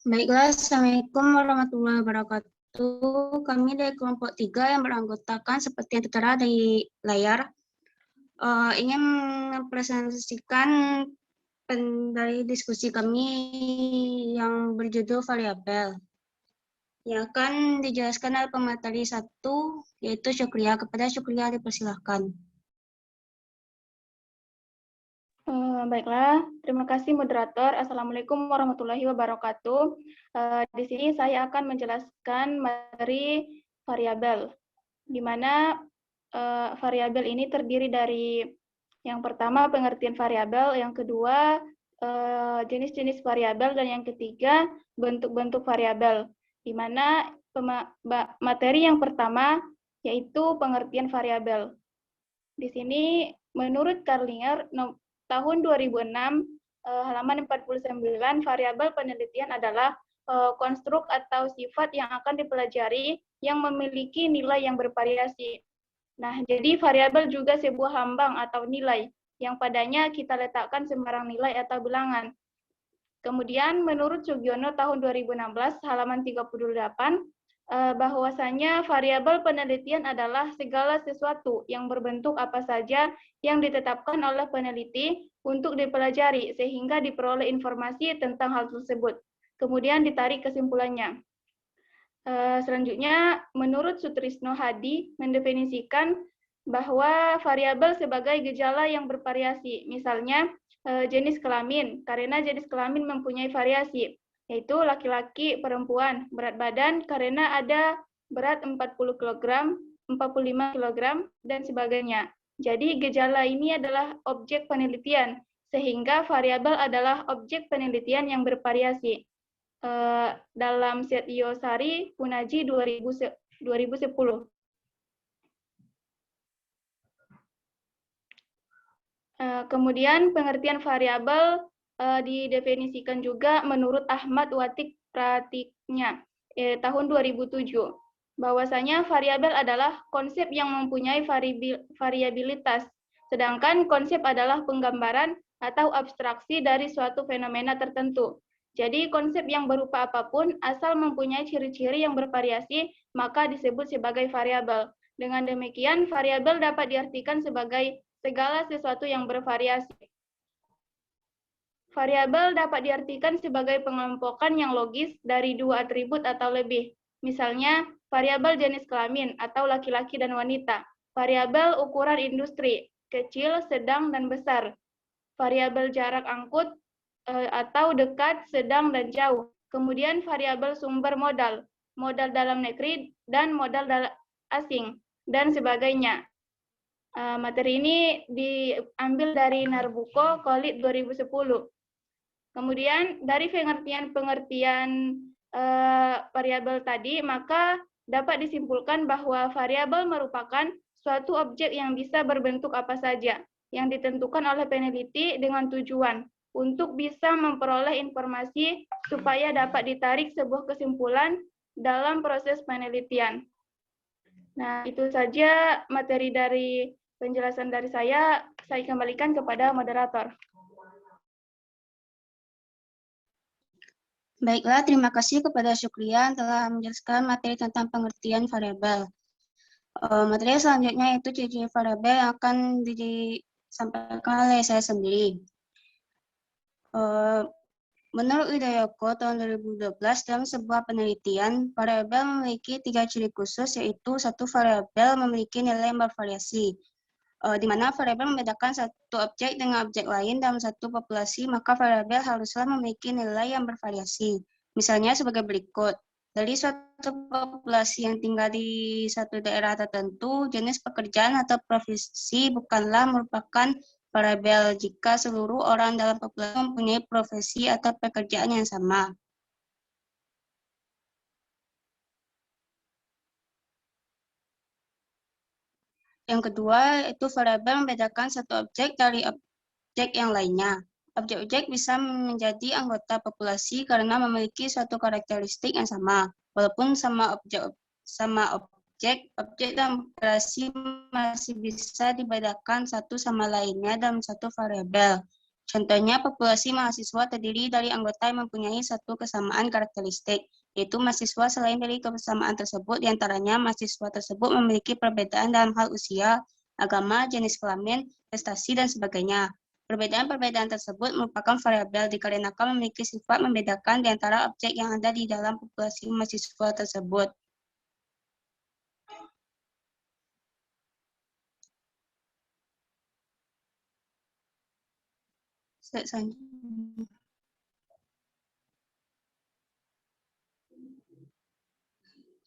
Baiklah, Assalamualaikum warahmatullahi wabarakatuh. Kami dari kelompok 3 yang beranggotakan seperti yang tertera di layar, ingin mempresentasikan dari diskusi kami yang berjudul variabel. Yang akan dijelaskan oleh pemateri 1, yaitu Syukria. Kepada Syukria dipersilahkan. Baiklah, terima kasih moderator. Assalamualaikum warahmatullahi wabarakatuh. Di sini saya akan menjelaskan materi variabel, di mana variabel ini terdiri dari yang pertama pengertian variabel, yang kedua jenis-jenis variabel, dan yang ketiga bentuk-bentuk variabel. Di mana materi yang pertama yaitu pengertian variabel. Di sini menurut Carlinger tahun 2006 halaman 49, variabel penelitian adalah konstruk atau sifat yang akan dipelajari yang memiliki nilai yang bervariasi. Nah, jadi variabel juga sebuah lambang atau nilai yang padanya kita letakkan sembarang nilai atau bilangan. Kemudian menurut Sugiono tahun 2016 halaman 38, bahwasanya variabel penelitian adalah segala sesuatu yang berbentuk apa saja yang ditetapkan oleh peneliti untuk dipelajari sehingga diperoleh informasi tentang hal tersebut. Kemudian ditarik kesimpulannya. Selanjutnya, menurut Sutrisno Hadi mendefinisikan bahwa variabel sebagai gejala yang bervariasi. Misalnya, jenis kelamin, karena jenis kelamin mempunyai variasi, yaitu laki-laki, perempuan, berat badan karena ada berat 40 kg, 45 kg, dan sebagainya. Jadi gejala ini adalah objek penelitian, sehingga variabel adalah objek penelitian yang bervariasi. Dalam set Yosari Punaji 2010. Kemudian pengertian variabel didefinisikan juga menurut Ahmad Watik Pratiknya tahun 2007. Bahwasanya variabel adalah konsep yang mempunyai variabilitas, sedangkan konsep adalah penggambaran atau abstraksi dari suatu fenomena tertentu. Jadi konsep yang berupa apapun asal mempunyai ciri-ciri yang bervariasi maka disebut sebagai variabel. Dengan demikian, variabel dapat diartikan sebagai segala sesuatu yang bervariasi. Variabel dapat diartikan sebagai pengelompokan yang logis dari dua atribut atau lebih. Misalnya, variabel jenis kelamin atau laki-laki dan wanita. Variabel ukuran industri, kecil, sedang, dan besar. Variabel jarak angkut atau dekat, sedang, dan jauh. Kemudian variabel sumber modal, modal dalam negeri, dan modal asing, dan sebagainya. Materi ini diambil dari Narbuko, Khalid 2010. Kemudian dari pengertian variabel tadi, maka dapat disimpulkan bahwa variabel merupakan suatu objek yang bisa berbentuk apa saja, yang ditentukan oleh peneliti dengan tujuan untuk bisa memperoleh informasi supaya dapat ditarik sebuah kesimpulan dalam proses penelitian. Nah, itu saja materi dari penjelasan dari saya kembalikan kepada moderator. Baiklah, terima kasih kepada Syukria telah menjelaskan materi tentang pengertian variabel. Materi selanjutnya yaitu ciri-ciri variabel yang akan disampaikan oleh saya sendiri. Menurut Widayoko tahun 2012 dalam sebuah penelitian, variabel memiliki 3 ciri khusus, yaitu satu variabel memiliki nilai yang bervariasi, di mana variabel membedakan satu objek dengan objek lain dalam satu populasi, maka variabel haruslah memiliki nilai yang bervariasi. Misalnya sebagai berikut. Dari suatu populasi yang tinggal di satu daerah tertentu, jenis pekerjaan atau profesi bukanlah merupakan variabel jika seluruh orang dalam populasi mempunyai profesi atau pekerjaan yang sama. Yang kedua, itu variabel membedakan satu objek dari objek yang lainnya. Objek-objek bisa menjadi anggota populasi karena memiliki suatu karakteristik yang sama, walaupun sama objek dan populasi masih bisa dibedakan satu sama lainnya dalam satu variabel. Contohnya, populasi mahasiswa terdiri dari anggota yang mempunyai satu kesamaan karakteristik, yaitu mahasiswa. Selain dari kebersamaan tersebut, diantaranya mahasiswa tersebut memiliki perbedaan dalam hal usia, agama, jenis kelamin, prestasi, dan sebagainya. Perbedaan-perbedaan tersebut merupakan variabel dikarenakan memiliki sifat membedakan di antara objek yang ada di dalam populasi mahasiswa tersebut.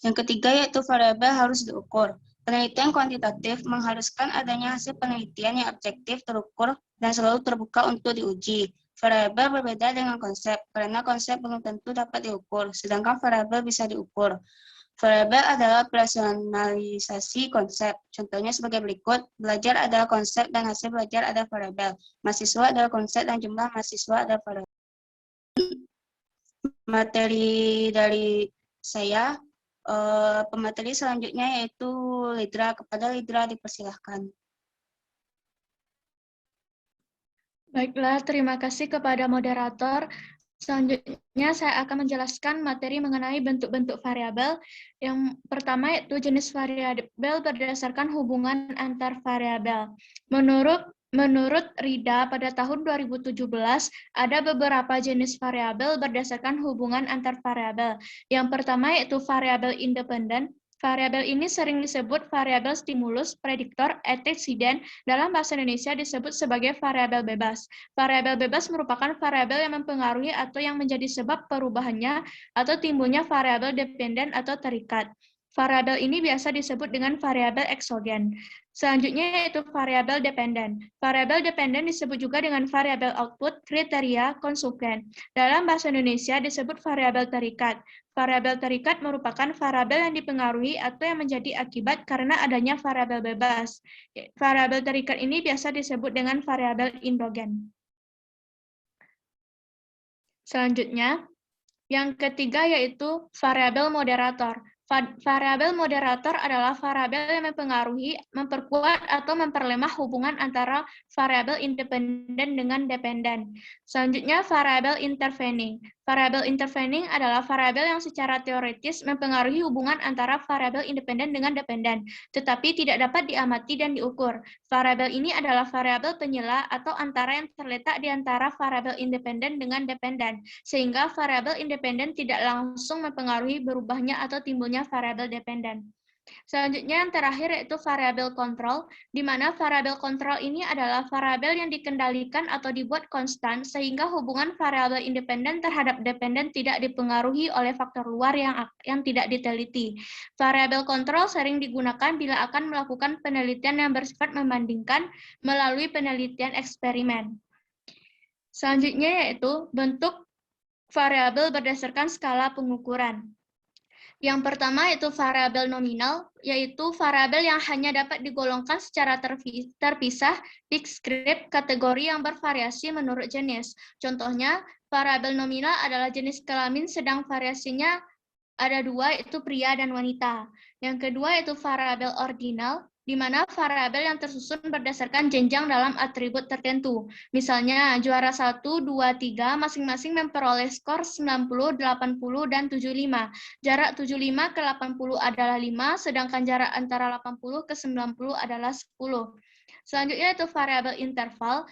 Yang ketiga yaitu variabel harus diukur. Penelitian kuantitatif mengharuskan adanya hasil penelitian yang objektif, terukur, dan selalu terbuka untuk diuji. Variabel berbeda dengan konsep, karena konsep belum tentu dapat diukur, sedangkan variabel bisa diukur. Variabel adalah personalisasi konsep. Contohnya sebagai berikut, belajar adalah konsep dan hasil belajar adalah variabel. Mahasiswa adalah konsep dan jumlah mahasiswa adalah variabel. Materi dari saya, pemateri selanjutnya yaitu Lidra. Kepada Lidra dipersilahkan. Baiklah, terima kasih kepada moderator. Selanjutnya saya akan menjelaskan materi mengenai bentuk-bentuk variabel. Yang pertama yaitu jenis variabel berdasarkan hubungan antar variabel. Menurut Rida, pada tahun 2017, ada beberapa jenis variabel berdasarkan hubungan antar variabel. Yang pertama yaitu variabel independen. Variabel ini sering disebut variabel stimulus, prediktor, antesiden. Dalam bahasa Indonesia disebut sebagai variabel bebas. Variabel bebas merupakan variabel yang mempengaruhi atau yang menjadi sebab perubahannya atau timbulnya variabel dependen atau terikat. Variabel ini biasa disebut dengan variabel eksogen. Selanjutnya yaitu variabel dependen. Variabel dependen disebut juga dengan variabel output, kriteria, konsumen. Dalam bahasa Indonesia disebut variabel terikat. Variabel terikat merupakan variabel yang dipengaruhi atau yang menjadi akibat karena adanya variabel bebas. Variabel terikat ini biasa disebut dengan variabel endogen. Selanjutnya, yang ketiga yaitu variabel moderator. Variabel moderator adalah variabel yang mempengaruhi, memperkuat, atau memperlemah hubungan antara variabel independen dengan dependen. Selanjutnya, variabel intervening. Variabel intervening adalah variabel yang secara teoritis mempengaruhi hubungan antara variabel independen dengan dependen, tetapi tidak dapat diamati dan diukur. Variabel ini adalah variabel penyela atau antara yang terletak di antara variabel independen dengan dependen, sehingga variabel independen tidak langsung mempengaruhi berubahnya atau timbulnya variabel dependen. Selanjutnya yang terakhir yaitu variabel kontrol, di mana variabel kontrol ini adalah variabel yang dikendalikan atau dibuat konstan sehingga hubungan variabel independen terhadap dependen tidak dipengaruhi oleh faktor luar yang tidak diteliti. Variabel kontrol sering digunakan bila akan melakukan penelitian yang bersifat membandingkan melalui penelitian eksperimen. Selanjutnya yaitu bentuk variabel berdasarkan skala pengukuran. Yang pertama yaitu variabel nominal, yaitu variabel yang hanya dapat digolongkan secara terpisah, diskrit, kategori yang bervariasi menurut jenis. Contohnya, variabel nominal adalah jenis kelamin sedang variasinya ada dua, yaitu pria dan wanita. Yang kedua yaitu variabel ordinal, di mana variabel yang tersusun berdasarkan jenjang dalam atribut tertentu. Misalnya, juara 1, 2, 3 masing-masing memperoleh skor 90, 80, dan 75. Jarak 75 ke 80 adalah 5, sedangkan jarak antara 80 ke 90 adalah 10. Selanjutnya itu variabel interval,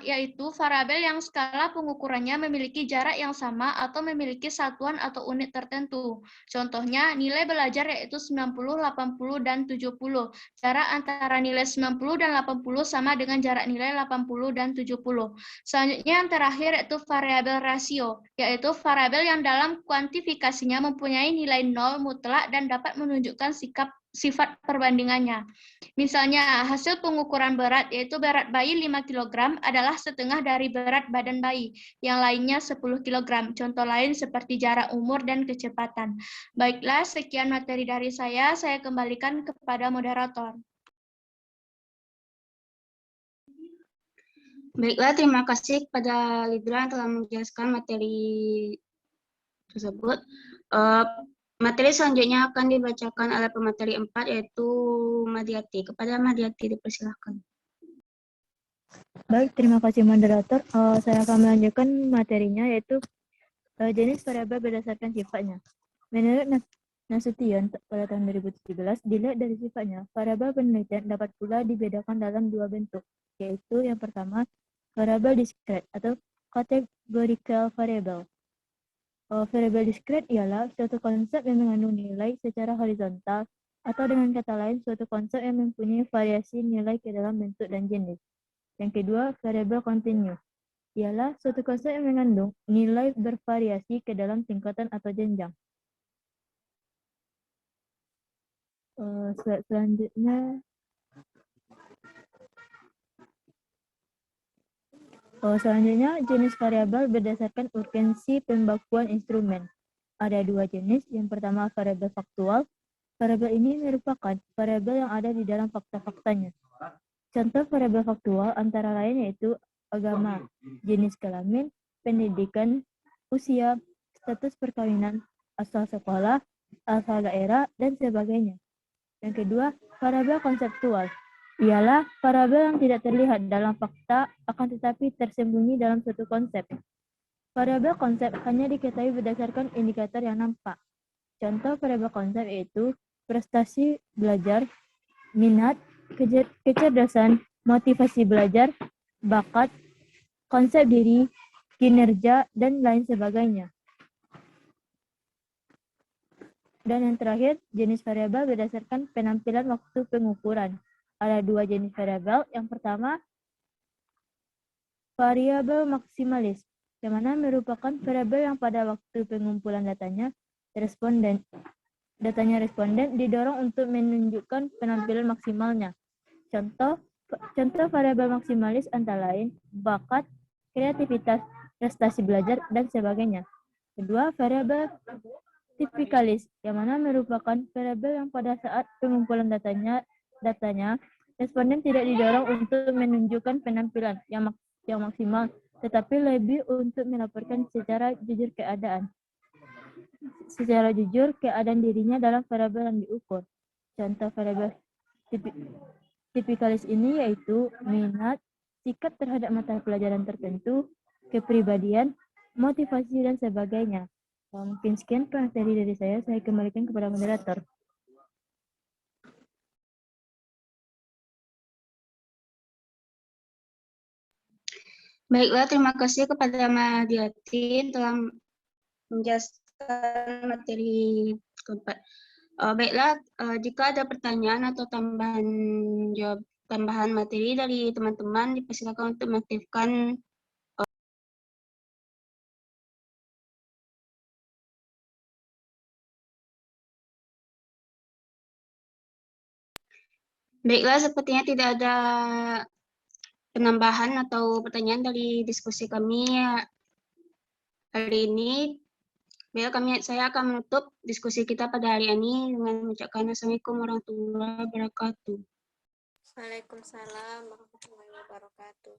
yaitu variabel yang skala pengukurannya memiliki jarak yang sama atau memiliki satuan atau unit tertentu. Contohnya, nilai belajar yaitu 90, 80, dan 70. Jarak antara nilai 90 dan 80 sama dengan jarak nilai 80 dan 70. Selanjutnya yang terakhir yaitu variabel rasio, yaitu variabel yang dalam kuantifikasinya mempunyai nilai 0 mutlak dan dapat menunjukkan sifat perbandingannya. Misalnya, hasil pengukuran berat, yaitu berat bayi 5 kg, adalah setengah dari berat badan bayi, yang lainnya 10 kg. Contoh lain seperti jarak umur dan kecepatan. Baiklah, sekian materi dari saya kembalikan kepada moderator. Baiklah, terima kasih kepada Lidra yang telah menjelaskan materi tersebut. Materi selanjutnya akan dibacakan oleh pemateri 4 yaitu Madiati. Kepada Madiati dipersilahkan. Baik, terima kasih moderator. Saya akan melanjutkan materinya, yaitu jenis variabel berdasarkan sifatnya. Menurut Nasution pada tahun 2017, dilihat dari sifatnya, variabel penelitian dapat pula dibedakan dalam dua bentuk, yaitu yang pertama, variabel diskret atau categorical variable. Variabel diskret ialah suatu konsep yang mengandung nilai secara horizontal, atau dengan kata lain, suatu konsep yang mempunyai variasi nilai ke dalam bentuk dan jenis. Yang kedua, variabel kontinu ialah suatu konsep yang mengandung nilai bervariasi ke dalam tingkatan atau jenjang. Selanjutnya, jenis variabel berdasarkan urgensi pembakuan instrumen. Ada dua jenis. Yang pertama, variabel faktual. Variabel ini merupakan variabel yang ada di dalam fakta-faktanya. Contoh variabel faktual antara lain yaitu agama, jenis kelamin, pendidikan, usia, status perkawinan, asal sekolah, asal daerah, dan sebagainya. Yang kedua, variabel konseptual. Ialah variabel yang tidak terlihat dalam fakta, akan tetapi tersembunyi dalam suatu konsep. Variabel konsep hanya diketahui berdasarkan indikator yang nampak. Contoh variabel konsep yaitu prestasi belajar, minat, kecerdasan, motivasi belajar, bakat, konsep diri, kinerja, dan lain sebagainya. Dan yang terakhir, jenis variabel berdasarkan penampilan waktu pengukuran. Ada dua jenis variabel. Yang pertama, variabel maksimalis, yang mana merupakan variabel yang pada waktu pengumpulan datanya responden didorong untuk menunjukkan penampilan maksimalnya. Contoh variabel maksimalis antara lain bakat, kreativitas, prestasi belajar, dan sebagainya. Kedua, variabel tipikalis, yang mana merupakan variabel yang pada saat pengumpulan datanya responden tidak didorong untuk menunjukkan penampilan yang maksimal, tetapi lebih untuk melaporkan secara jujur keadaan dirinya dalam variabel yang diukur. Contoh variabel tipikalis ini yaitu minat, sikap terhadap mata pelajaran tertentu, kepribadian, motivasi, dan sebagainya. Mungkin sekian materi dari saya kembalikan kepada moderator. Baiklah, terima kasih kepada Mbak Diatin telah menjelaskan materi keempat. Baiklah, jika ada pertanyaan atau tambahan materi dari teman-teman, dipersilakan untuk mengaktifkan Baiklah, sepertinya tidak ada penambahan atau pertanyaan dari diskusi kami hari ini. Baik, saya akan menutup diskusi kita pada hari ini dengan mengucapkan Assalamualaikum warahmatullahi wabarakatuh. Waalaikumsalam warahmatullahi wabarakatuh.